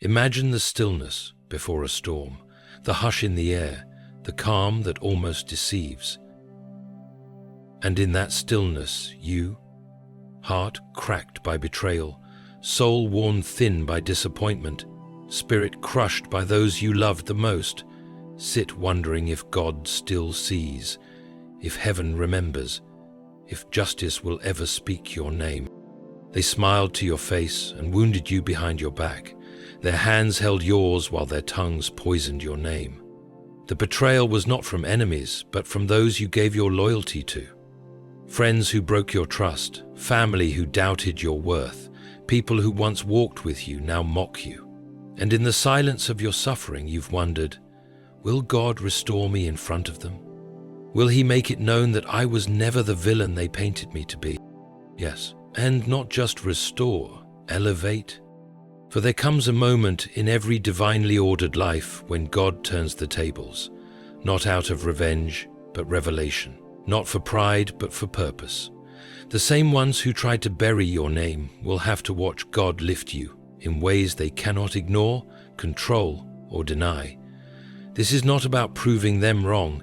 Imagine the stillness before a storm, the hush in the air, the calm that almost deceives. And in that stillness, you, heart cracked by betrayal, soul worn thin by disappointment, spirit crushed by those you loved the most, sit wondering if God still sees, if heaven remembers, if justice will ever speak your name. They smiled to your face and wounded you behind your back. Their hands held yours while their tongues poisoned your name. The betrayal was not from enemies, but from those you gave your loyalty to. Friends who broke your trust, family who doubted your worth, people who once walked with you now mock you. And in the silence of your suffering, you've wondered, will God restore me in front of them? Will He make it known that I was never the villain they painted me to be? Yes, and not just restore, elevate. For there comes a moment in every divinely ordered life when God turns the tables, not out of revenge, but revelation, not for pride, but for purpose. The same ones who tried to bury your name will have to watch God lift you in ways they cannot ignore, control, or deny. This is not about proving them wrong,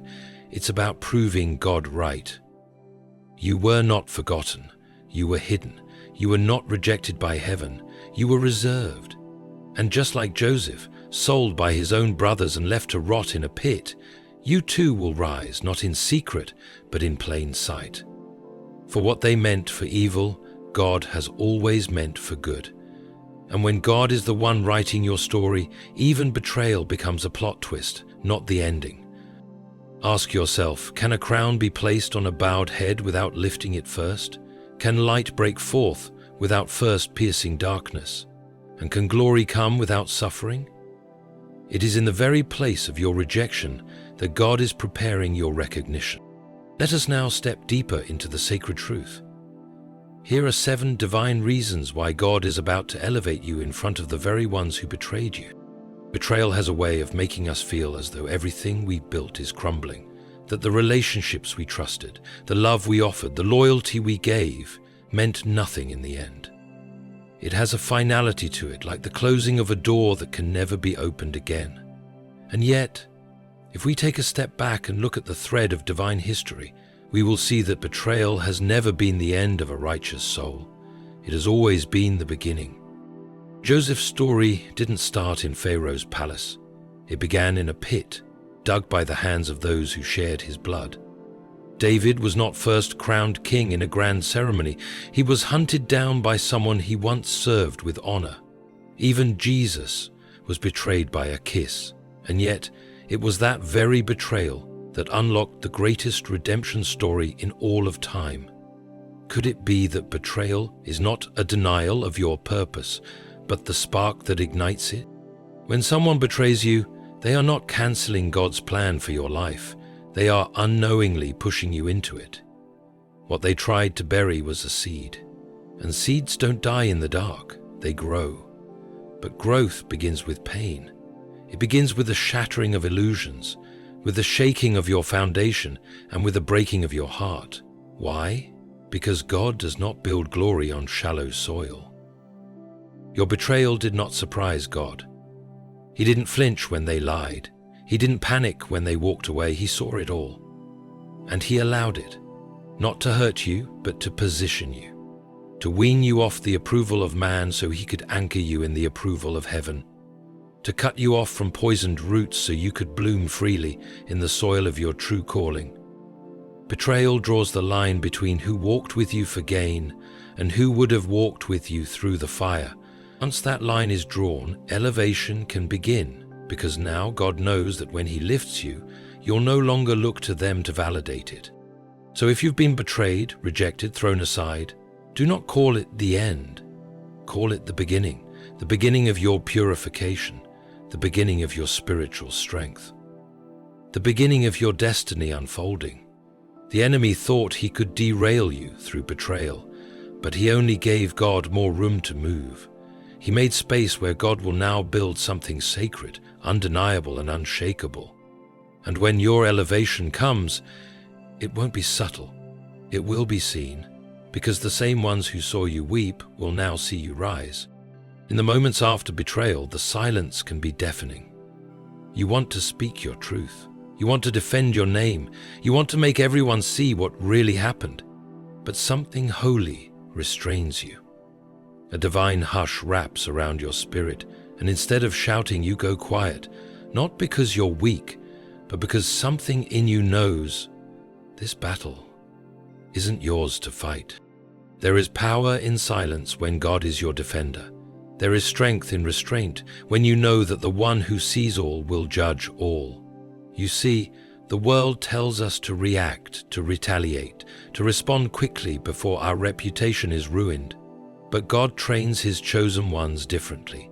it's about proving God right. You were not forgotten, you were hidden, you were not rejected by heaven, you were reserved. And just like Joseph, sold by his own brothers and left to rot in a pit, you too will rise, not in secret, but in plain sight. For what they meant for evil, God has always meant for good. And when God is the one writing your story, even betrayal becomes a plot twist, not the ending. Ask yourself, can a crown be placed on a bowed head without lifting it first? Can light break forth without first piercing darkness? And can glory come without suffering? It is in the very place of your rejection that God is preparing your recognition. Let us now step deeper into the sacred truth. Here are 7 divine reasons why God is about to elevate you in front of the very ones who betrayed you. Betrayal has a way of making us feel as though everything we built is crumbling, that the relationships we trusted, the love we offered, the loyalty we gave, meant nothing in the end. It has a finality to it, like the closing of a door that can never be opened again. And yet, if we take a step back and look at the thread of divine history, we will see that betrayal has never been the end of a righteous soul. It has always been the beginning. Joseph's story didn't start in Pharaoh's palace. It began in a pit, dug by the hands of those who shared his blood. David was not first crowned king in a grand ceremony. He was hunted down by someone he once served with honor. Even Jesus was betrayed by a kiss, and yet it was that very betrayal that unlocked the greatest redemption story in all of time. Could it be that betrayal is not a denial of your purpose, but the spark that ignites it? When someone betrays you, they are not canceling God's plan for your life. They are unknowingly pushing you into it. What they tried to bury was a seed. And seeds don't die in the dark, they grow. But growth begins with pain. It begins with the shattering of illusions, with the shaking of your foundation, and with the breaking of your heart. Why? Because God does not build glory on shallow soil. Your betrayal did not surprise God. He didn't flinch when they lied. He didn't panic when they walked away. He saw it all. And He allowed it, not to hurt you, but to position you, to wean you off the approval of man so He could anchor you in the approval of heaven, to cut you off from poisoned roots so you could bloom freely in the soil of your true calling. Betrayal draws the line between who walked with you for gain and who would have walked with you through the fire. Once that line is drawn, elevation can begin, because now God knows that when He lifts you, you'll no longer look to them to validate it. So if you've been betrayed, rejected, thrown aside, do not call it the end. Call it the beginning of your purification, the beginning of your spiritual strength, the beginning of your destiny unfolding. The enemy thought he could derail you through betrayal, but he only gave God more room to move. He made space where God will now build something sacred, undeniable and unshakable. And when your elevation comes, it won't be subtle. It will be seen, because the same ones who saw you weep will now see you rise. In the moments after betrayal, the silence can be deafening. You want to speak your truth. You want to defend your name. You want to make everyone see what really happened. But something holy restrains you. A divine hush wraps around your spirit, and instead of shouting, you go quiet, not because you're weak, but because something in you knows this battle isn't yours to fight. There is power in silence when God is your defender. There is strength in restraint when you know that the one who sees all will judge all. You see, the world tells us to react, to retaliate, to respond quickly before our reputation is ruined. But God trains His chosen ones differently.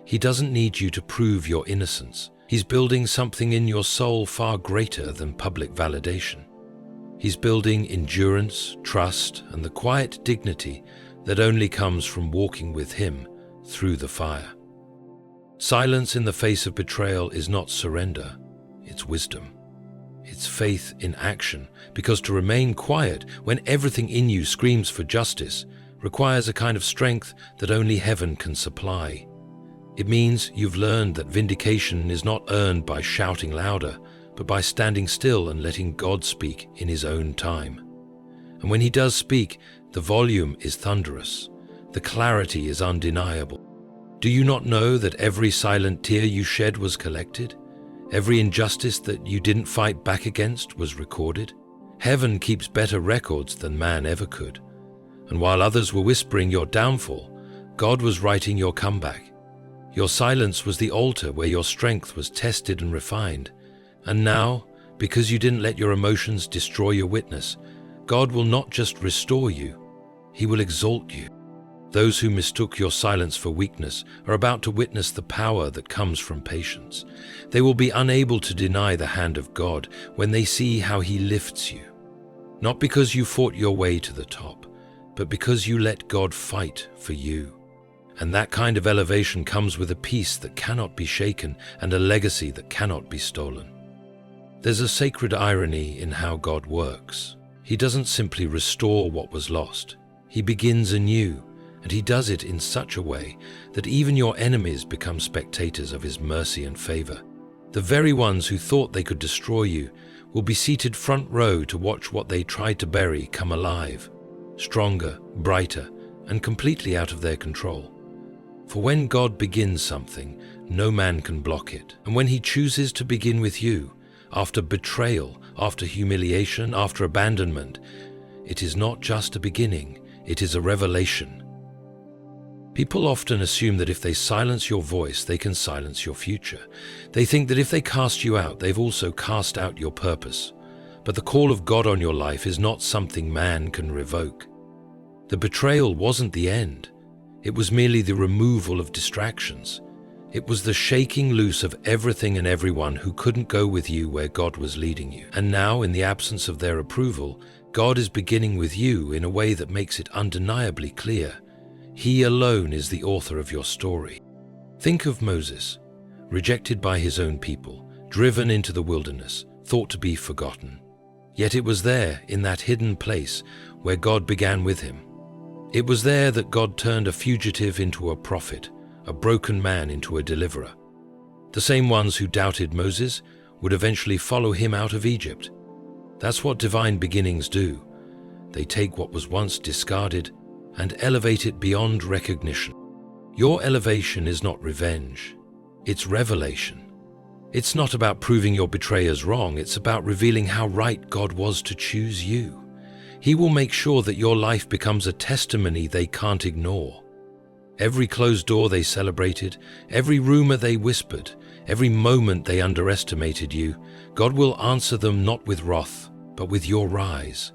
He doesn't need you to prove your innocence. He's building something in your soul far greater than public validation. He's building endurance, trust, and the quiet dignity that only comes from walking with Him through the fire. Silence in the face of betrayal is not surrender, it's wisdom. It's faith in action, because to remain quiet when everything in you screams for justice requires a kind of strength that only heaven can supply. It means you've learned that vindication is not earned by shouting louder, but by standing still and letting God speak in His own time. And when He does speak, the volume is thunderous. The clarity is undeniable. Do you not know that every silent tear you shed was collected? Every injustice that you didn't fight back against was recorded? Heaven keeps better records than man ever could. And while others were whispering your downfall, God was writing your comeback. Your silence was the altar where your strength was tested and refined. And now, because you didn't let your emotions destroy your witness, God will not just restore you, He will exalt you. Those who mistook your silence for weakness are about to witness the power that comes from patience. They will be unable to deny the hand of God when they see how He lifts you. Not because you fought your way to the top, but because you let God fight for you. And that kind of elevation comes with a peace that cannot be shaken and a legacy that cannot be stolen. There's a sacred irony in how God works. He doesn't simply restore what was lost. He begins anew, and He does it in such a way that even your enemies become spectators of His mercy and favor. The very ones who thought they could destroy you will be seated front row to watch what they tried to bury come alive, stronger, brighter, and completely out of their control. For when God begins something, no man can block it. And when He chooses to begin with you, after betrayal, after humiliation, after abandonment, it is not just a beginning, it is a revelation. People often assume that if they silence your voice, they can silence your future. They think that if they cast you out, they've also cast out your purpose. But the call of God on your life is not something man can revoke. The betrayal wasn't the end. It was merely the removal of distractions. It was the shaking loose of everything and everyone who couldn't go with you where God was leading you. And now, in the absence of their approval, God is beginning with you in a way that makes it undeniably clear. He alone is the author of your story. Think of Moses, rejected by his own people, driven into the wilderness, thought to be forgotten. Yet it was there, in that hidden place, where God began with him. It was there that God turned a fugitive into a prophet, a broken man into a deliverer. The same ones who doubted Moses would eventually follow him out of Egypt. That's what divine beginnings do. They take what was once discarded and elevate it beyond recognition. Your elevation is not revenge, it's revelation. It's not about proving your betrayers wrong, it's about revealing how right God was to choose you. He will make sure that your life becomes a testimony they can't ignore. Every closed door they celebrated, every rumor they whispered, every moment they underestimated you, God will answer them not with wrath, but with your rise.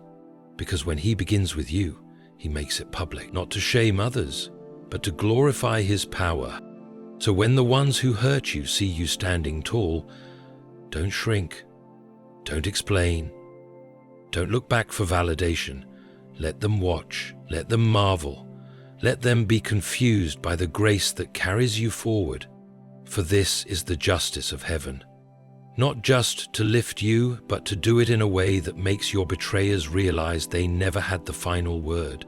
Because when He begins with you, He makes it public, not to shame others, but to glorify His power. So when the ones who hurt you see you standing tall, don't shrink, don't explain, don't look back for validation. Let them watch, let them marvel, let them be confused by the grace that carries you forward. For this is the justice of heaven. Not just to lift you, but to do it in a way that makes your betrayers realize they never had the final word.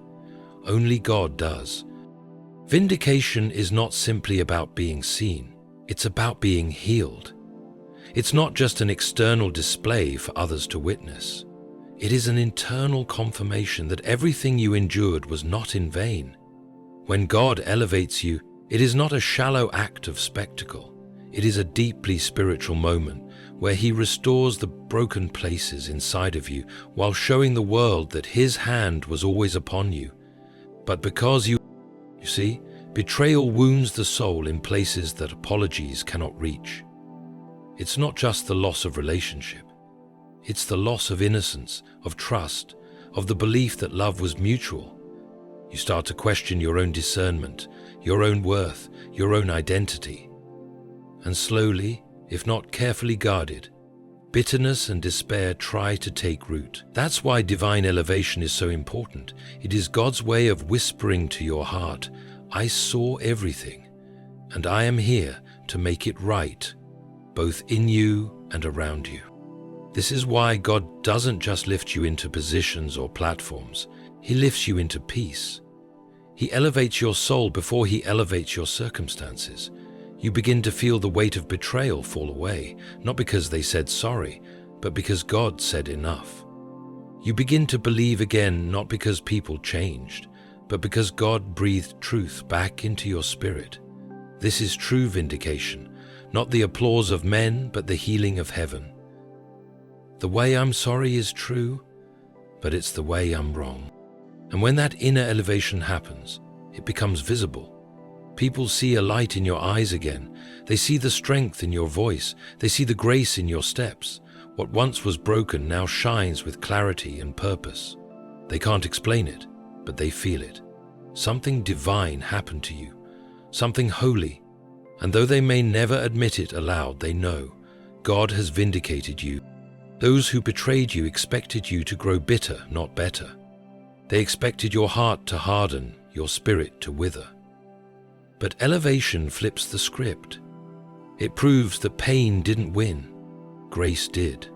Only God does. Vindication is not simply about being seen, it's about being healed. It's not just an external display for others to witness. It is an internal confirmation that everything you endured was not in vain. When God elevates you, it is not a shallow act of spectacle. It is a deeply spiritual moment where He restores the broken places inside of you while showing the world that His hand was always upon you. But because you see, betrayal wounds the soul in places that apologies cannot reach. It's not just the loss of relationship. It's the loss of innocence, of trust, of the belief that love was mutual. You start to question your own discernment, your own worth, your own identity. And slowly, if not carefully guarded, bitterness and despair try to take root. That's why divine elevation is so important. It is God's way of whispering to your heart, I saw everything, and I am here to make it right, both in you and around you. This is why God doesn't just lift you into positions or platforms. He lifts you into peace. He elevates your soul before He elevates your circumstances. You begin to feel the weight of betrayal fall away, not because they said sorry, but because God said enough. You begin to believe again, not because people changed, but because God breathed truth back into your spirit. This is true vindication, not the applause of men, but the healing of heaven. The way I'm sorry is true, but it's the way I'm wrong. And when that inner elevation happens, it becomes visible. People see a light in your eyes again. They see the strength in your voice. They see the grace in your steps. What once was broken now shines with clarity and purpose. They can't explain it, but they feel it. Something divine happened to you, something holy. And though they may never admit it aloud, they know God has vindicated you. Those who betrayed you expected you to grow bitter, not better. They expected your heart to harden, your spirit to wither. But elevation flips the script. It proves that pain didn't win, grace did.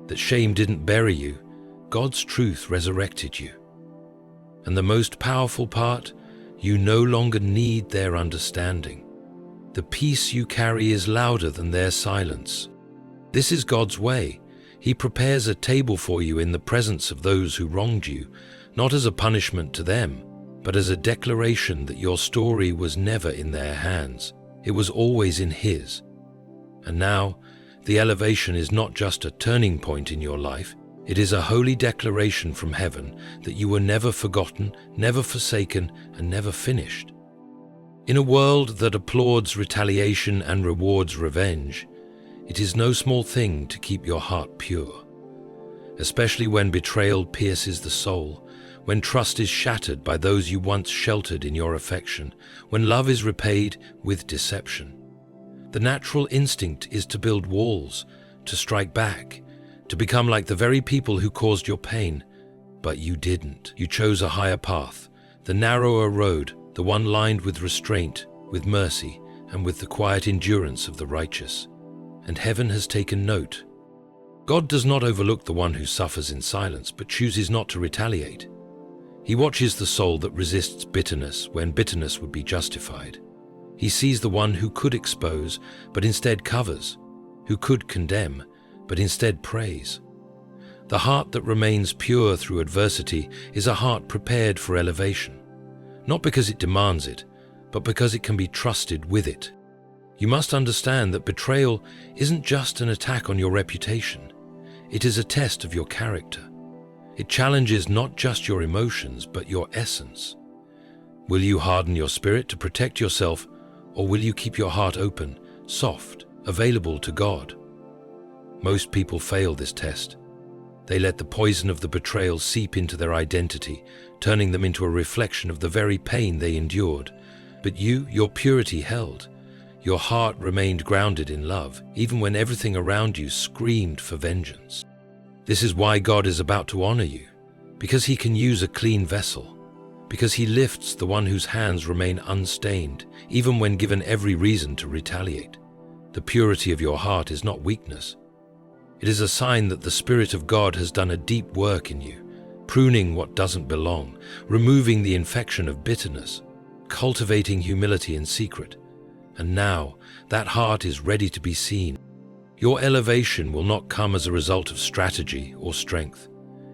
That shame didn't bury you, God's truth resurrected you. And the most powerful part, you no longer need their understanding. The peace you carry is louder than their silence. This is God's way. He prepares a table for you in the presence of those who wronged you, not as a punishment to them, but as a declaration that your story was never in their hands. It was always in His. And now, the elevation is not just a turning point in your life, it is a holy declaration from heaven that you were never forgotten, never forsaken, and never finished. In a world that applauds retaliation and rewards revenge, it is no small thing to keep your heart pure, especially when betrayal pierces the soul, when trust is shattered by those you once sheltered in your affection, when love is repaid with deception. The natural instinct is to build walls, to strike back, to become like the very people who caused your pain. But you didn't. You chose a higher path, the narrower road, the one lined with restraint, with mercy, and with the quiet endurance of the righteous. And heaven has taken note. God does not overlook the one who suffers in silence, but chooses not to retaliate. He watches the soul that resists bitterness when bitterness would be justified. He sees the one who could expose, but instead covers, who could condemn, but instead praise. The heart that remains pure through adversity is a heart prepared for elevation, not because it demands it, but because it can be trusted with it. You must understand that betrayal isn't just an attack on your reputation. It is a test of your character. It challenges not just your emotions, but your essence. Will you harden your spirit to protect yourself, or will you keep your heart open, soft, available to God? Most people fail this test. They let the poison of the betrayal seep into their identity, turning them into a reflection of the very pain they endured. But you, your purity held. Your heart remained grounded in love, even when everything around you screamed for vengeance. This is why God is about to honor you, because He can use a clean vessel, because He lifts the one whose hands remain unstained, even when given every reason to retaliate. The purity of your heart is not weakness. It is a sign that the Spirit of God has done a deep work in you, pruning what doesn't belong, removing the infection of bitterness, cultivating humility in secret. And now, that heart is ready to be seen. Your elevation will not come as a result of strategy or strength.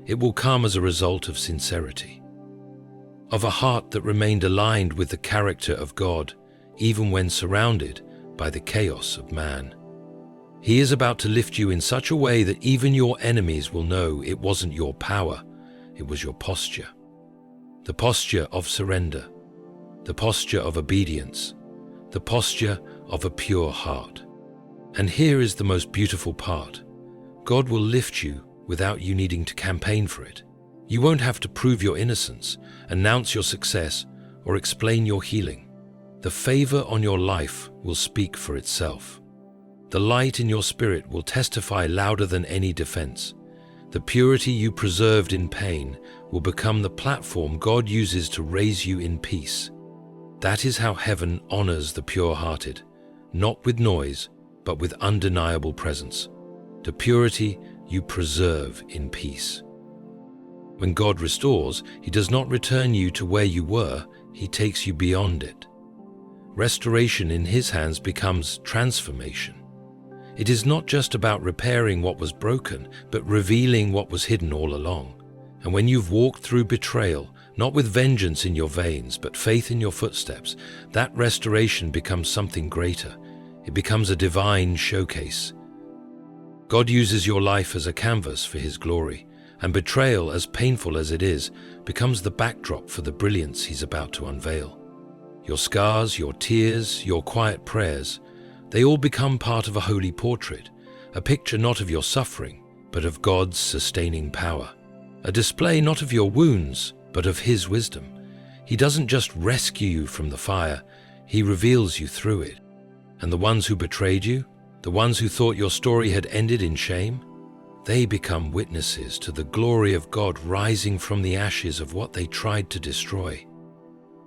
It will come as a result of sincerity, of a heart that remained aligned with the character of God, even when surrounded by the chaos of man. He is about to lift you in such a way that even your enemies will know it wasn't your power, it was your posture. The posture of surrender, the posture of obedience, the posture of a pure heart. And here is the most beautiful part. God will lift you without you needing to campaign for it. You won't have to prove your innocence, announce your success, or explain your healing. The favor on your life will speak for itself. The light in your spirit will testify louder than any defense. The purity you preserved in pain will become the platform God uses to raise you in peace. That is how heaven honors the pure-hearted, not with noise, but with undeniable presence. The purity you preserve in peace. When God restores, He does not return you to where you were, He takes you beyond it. Restoration in His hands becomes transformation. It is not just about repairing what was broken, but revealing what was hidden all along. And when you've walked through betrayal, not with vengeance in your veins, but faith in your footsteps, that restoration becomes something greater. It becomes a divine showcase. God uses your life as a canvas for His glory, and betrayal, as painful as it is, becomes the backdrop for the brilliance He's about to unveil. Your scars, your tears, your quiet prayers, they all become part of a holy portrait, a picture not of your suffering, but of God's sustaining power. A display not of your wounds, but of His wisdom. He doesn't just rescue you from the fire, He reveals you through it. And the ones who betrayed you, the ones who thought your story had ended in shame, they become witnesses to the glory of God rising from the ashes of what they tried to destroy.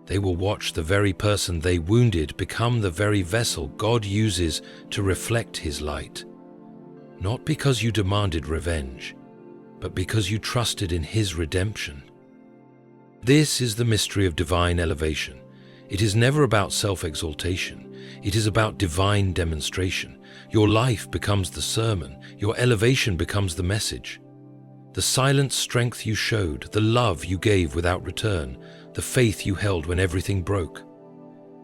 They will watch the very person they wounded become the very vessel God uses to reflect His light. Not because you demanded revenge, but because you trusted in His redemption. This is the mystery of divine elevation. It is never about self-exaltation. It is about divine demonstration. Your life becomes the sermon. Your elevation becomes the message. The silent strength you showed, the love you gave without return, the faith you held when everything broke.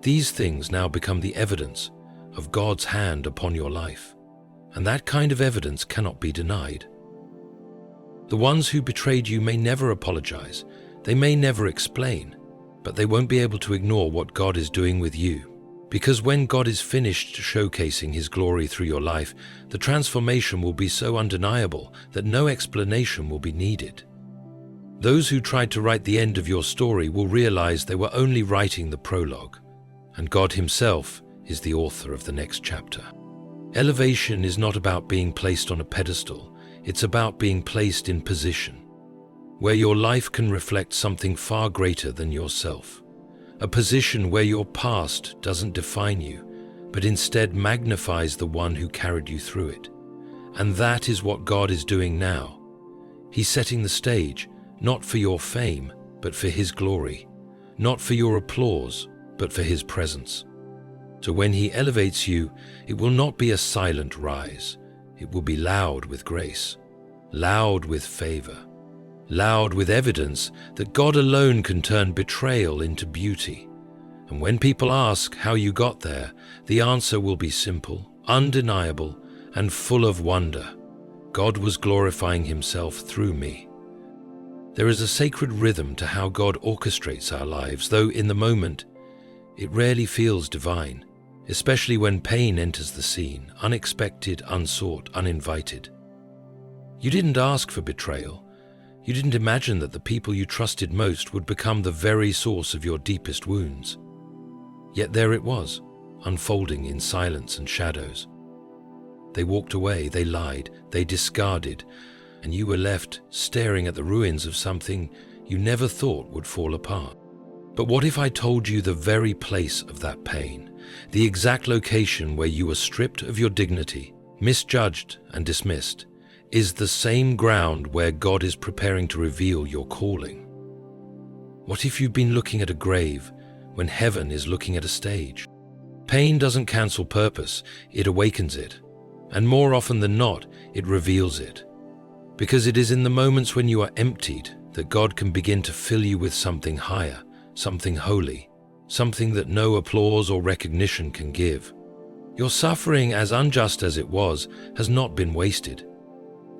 These things now become the evidence of God's hand upon your life. And that kind of evidence cannot be denied. The ones who betrayed you may never apologize. They may never explain, but they won't be able to ignore what God is doing with you. Because when God is finished showcasing His glory through your life, the transformation will be so undeniable that no explanation will be needed. Those who tried to write the end of your story will realize they were only writing the prologue, and God Himself is the author of the next chapter. Elevation is not about being placed on a pedestal, it's about being placed in position, where your life can reflect something far greater than yourself. A position where your past doesn't define you, but instead magnifies the one who carried you through it. And that is what God is doing now. He's setting the stage, not for your fame, but for His glory, not for your applause, but for His presence. So when He elevates you, it will not be a silent rise. It will be loud with grace, loud with favor, loud with evidence that God alone can turn betrayal into beauty. And when people ask how you got there, the answer will be simple, undeniable, and full of wonder. God was glorifying Himself through me. There is a sacred rhythm to how God orchestrates our lives, though in the moment, it rarely feels divine, especially when pain enters the scene, unexpected, unsought, uninvited. You didn't ask for betrayal. You didn't imagine that the people you trusted most would become the very source of your deepest wounds. Yet there it was, unfolding in silence and shadows. They walked away, they lied, they discarded, and you were left staring at the ruins of something you never thought would fall apart. But what if I told you the very place of that pain, the exact location where you were stripped of your dignity, misjudged and dismissed, is the same ground where God is preparing to reveal your calling? What if you've been looking at a grave when heaven is looking at a stage. Pain doesn't cancel purpose, it awakens it. And more often than not, it reveals it. Because it is in the moments when you are emptied that God can begin to fill you with something higher, something holy, something that no applause or recognition can give. Your suffering, as unjust as it was, has not been wasted.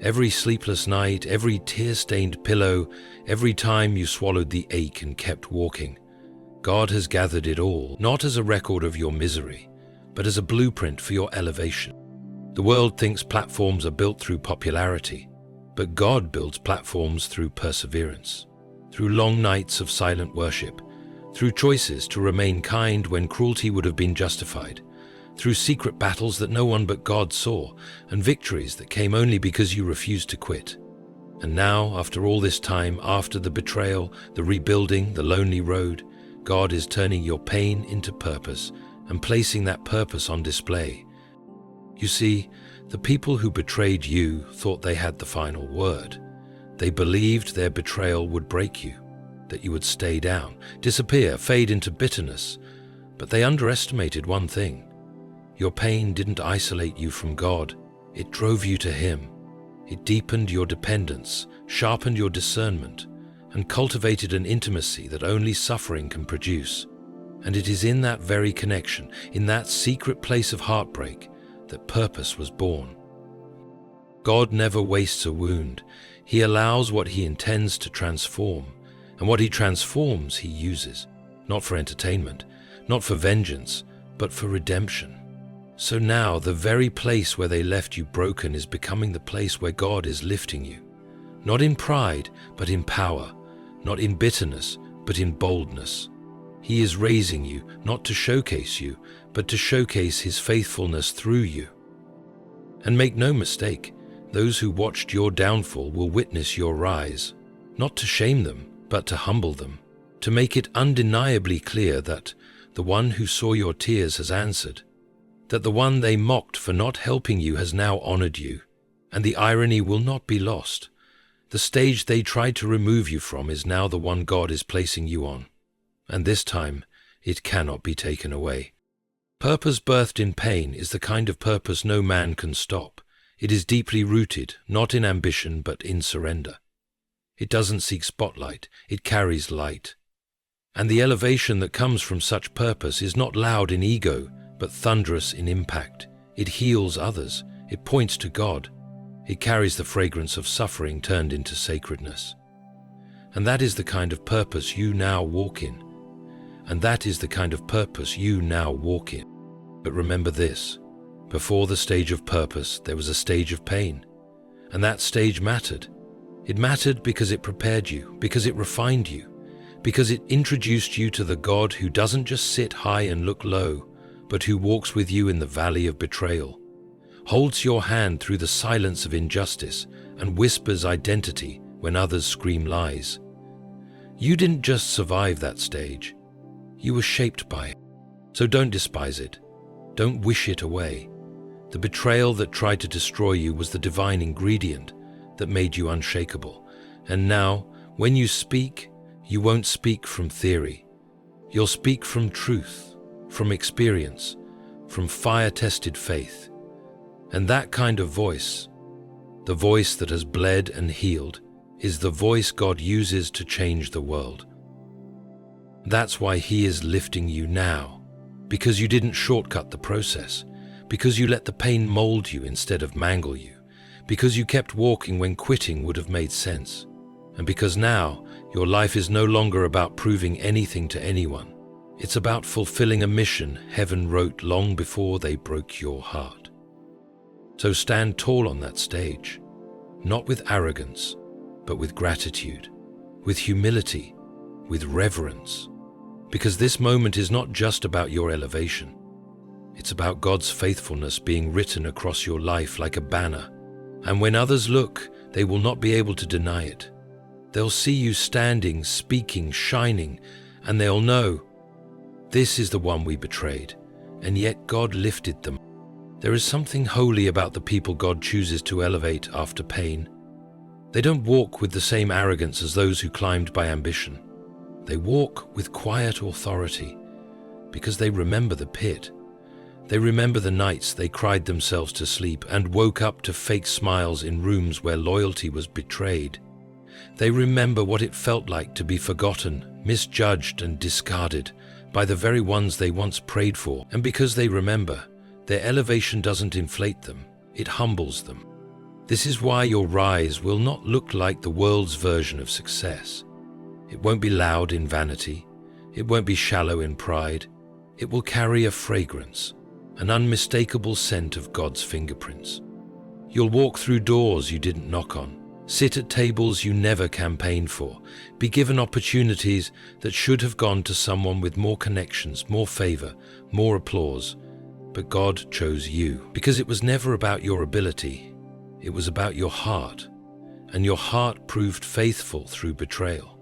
Every sleepless night, every tear-stained pillow, every time you swallowed the ache and kept walking, God has gathered it all, not as a record of your misery, but as a blueprint for your elevation. The world thinks platforms are built through popularity, but God builds platforms through perseverance, through long nights of silent worship, through choices to remain kind when cruelty would have been justified, through secret battles that no one but God saw, and victories that came only because you refused to quit. And now, after all this time, after the betrayal, the rebuilding, the lonely road, God is turning your pain into purpose and placing that purpose on display. You see, the people who betrayed you thought they had the final word. They believed their betrayal would break you, that you would stay down, disappear, fade into bitterness. But they underestimated one thing. Your pain didn't isolate you from God. It drove you to Him. It deepened your dependence, sharpened your discernment, and cultivated an intimacy that only suffering can produce. And it is in that very connection, in that secret place of heartbreak, that purpose was born. God never wastes a wound. He allows what He intends to transform, and what He transforms He uses, not for entertainment, not for vengeance, but for redemption. So now the very place where they left you broken is becoming the place where God is lifting you, not in pride, but in power, not in bitterness, but in boldness. He is raising you, not to showcase you, but to showcase His faithfulness through you. And make no mistake, those who watched your downfall will witness your rise, not to shame them, but to humble them, to make it undeniably clear that the one who saw your tears has answered, that the one they mocked for not helping you has now honored you, and the irony will not be lost. The stage they tried to remove you from is now the one God is placing you on, and this time it cannot be taken away. Purpose birthed in pain is the kind of purpose no man can stop. It is deeply rooted, not in ambition, but in surrender. It doesn't seek spotlight, it carries light. And the elevation that comes from such purpose is not loud in ego, but thunderous in impact. It heals others, it points to God, it carries the fragrance of suffering turned into sacredness. And that is the kind of purpose you now walk in. And that is the kind of purpose you now walk in. But remember this, before the stage of purpose, there was a stage of pain. And that stage mattered. It mattered because it prepared you, because it refined you, because it introduced you to the God who doesn't just sit high and look low, but who walks with you in the valley of betrayal, holds your hand through the silence of injustice, and whispers identity when others scream lies. You didn't just survive that stage. You were shaped by it. So don't despise it. Don't wish it away. The betrayal that tried to destroy you was the divine ingredient that made you unshakable. And now, when you speak, you won't speak from theory. You'll speak from truth, from experience, from fire-tested faith. And that kind of voice, the voice that has bled and healed, is the voice God uses to change the world. That's why He is lifting you now, because you didn't shortcut the process, because you let the pain mold you instead of mangle you, because you kept walking when quitting would have made sense, and because now your life is no longer about proving anything to anyone. It's about fulfilling a mission heaven wrote long before they broke your heart. So stand tall on that stage, not with arrogance, but with gratitude, with humility, with reverence, because this moment is not just about your elevation. It's about God's faithfulness being written across your life like a banner, and when others look, they will not be able to deny it. They'll see you standing, speaking, shining, and they'll know, this is the one we betrayed, and yet God lifted them. There is something holy about the people God chooses to elevate after pain. They don't walk with the same arrogance as those who climbed by ambition. They walk with quiet authority, Because they remember the pit. They remember the nights they cried themselves to sleep and woke up to fake smiles in rooms where loyalty was betrayed. They remember what it felt like to be forgotten, misjudged, and discarded by the very ones they once prayed for. And because they remember, their elevation doesn't inflate them, it humbles them. This is why your rise will not look like the world's version of success. It won't be loud in vanity. It won't be shallow in pride. It will carry a fragrance, an unmistakable scent of God's fingerprints. You'll walk through doors you didn't knock on, sit at tables you never campaigned for, be given opportunities that should have gone to someone with more connections, more favor, more applause. But God chose you because it was never about your ability. It was about your heart, and your heart proved faithful through betrayal.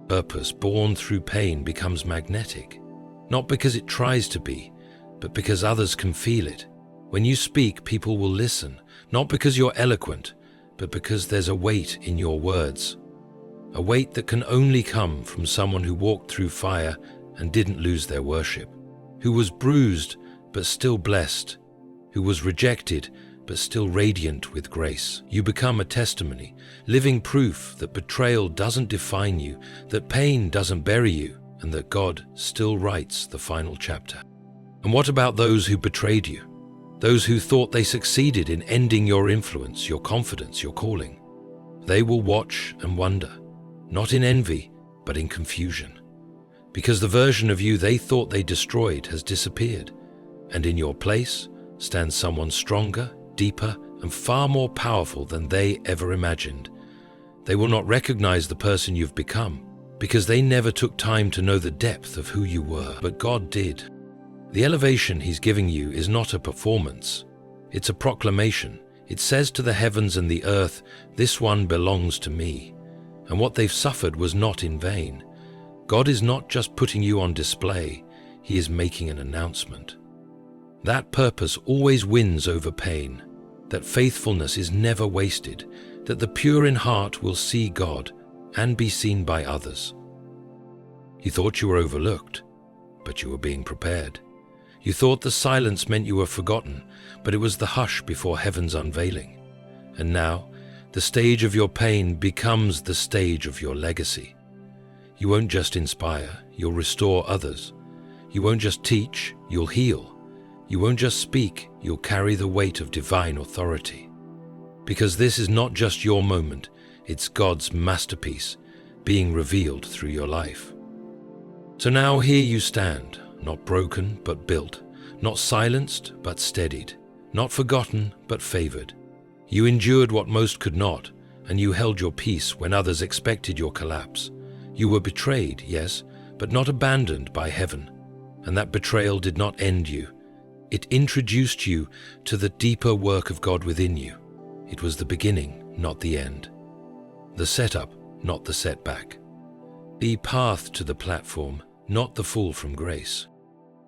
Purpose born through pain becomes magnetic, not because it tries to be, but because others can feel it. When you speak, people will listen, not because you're eloquent, but because there's a weight in your words. A weight that can only come from someone who walked through fire and didn't lose their worship, who was bruised but still blessed, who was rejected but still radiant with grace. You become a testimony, living proof that betrayal doesn't define you, that pain doesn't bury you, and that God still writes the final chapter. And what about those who betrayed you? Those who thought they succeeded in ending your influence, your confidence, your calling? They will watch and wonder, not in envy, but in confusion. Because the version of you they thought they destroyed has disappeared, and in your place stands someone stronger, deeper, and far more powerful than they ever imagined. They will not recognize the person you've become, because they never took time to know the depth of who you were, but God did. The elevation He's giving you is not a performance. It's a proclamation. It says to the heavens and the earth, this one belongs to me. And what they've suffered was not in vain. God is not just putting you on display, He is making an announcement. That purpose always wins over pain, that faithfulness is never wasted, that the pure in heart will see God and be seen by others. You thought you were overlooked, but you were being prepared. You thought the silence meant you were forgotten, but it was the hush before heaven's unveiling. And now, the stage of your pain becomes the stage of your legacy. You won't just inspire, you'll restore others. You won't just teach, you'll heal. You won't just speak, you'll carry the weight of divine authority. Because this is not just your moment, it's God's masterpiece being revealed through your life. So now here you stand, not broken but built, not silenced but steadied, not forgotten but favored. You endured what most could not, and you held your peace when others expected your collapse. You were betrayed, yes, but not abandoned by heaven. And that betrayal did not end you. It introduced you to the deeper work of God within you. It was the beginning, not the end. The setup, not the setback. The path to the platform, not the fall from grace.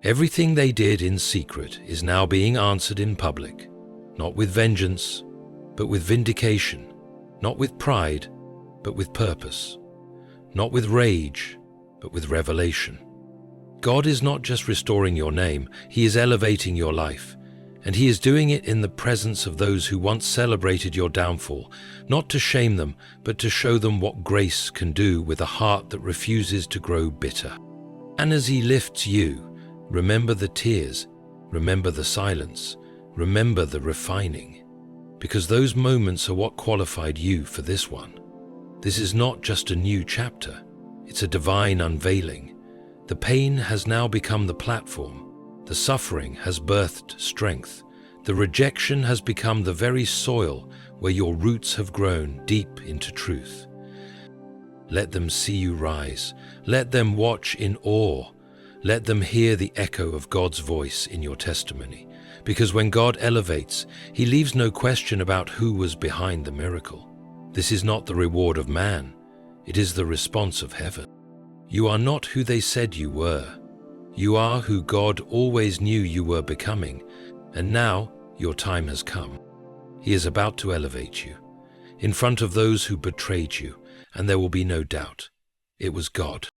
Everything they did in secret is now being answered in public, not with vengeance, but with vindication, not with pride, but with purpose, not with rage, but with revelation. God is not just restoring your name, He is elevating your life, and He is doing it in the presence of those who once celebrated your downfall, not to shame them, but to show them what grace can do with a heart that refuses to grow bitter. And as He lifts you, remember the tears, remember the silence, remember the refining, because those moments are what qualified you for this one. This is not just a new chapter, it's a divine unveiling. The pain has now become the platform, the suffering has birthed strength, the rejection has become the very soil where your roots have grown deep into truth. Let them see you rise, let them watch in awe, let them hear the echo of God's voice in your testimony, because when God elevates, He leaves no question about who was behind the miracle. This is not the reward of man, it is the response of heaven. You are not who they said you were. You are who God always knew you were becoming, and now your time has come. He is about to elevate you, in front of those who betrayed you, and there will be no doubt. It was God.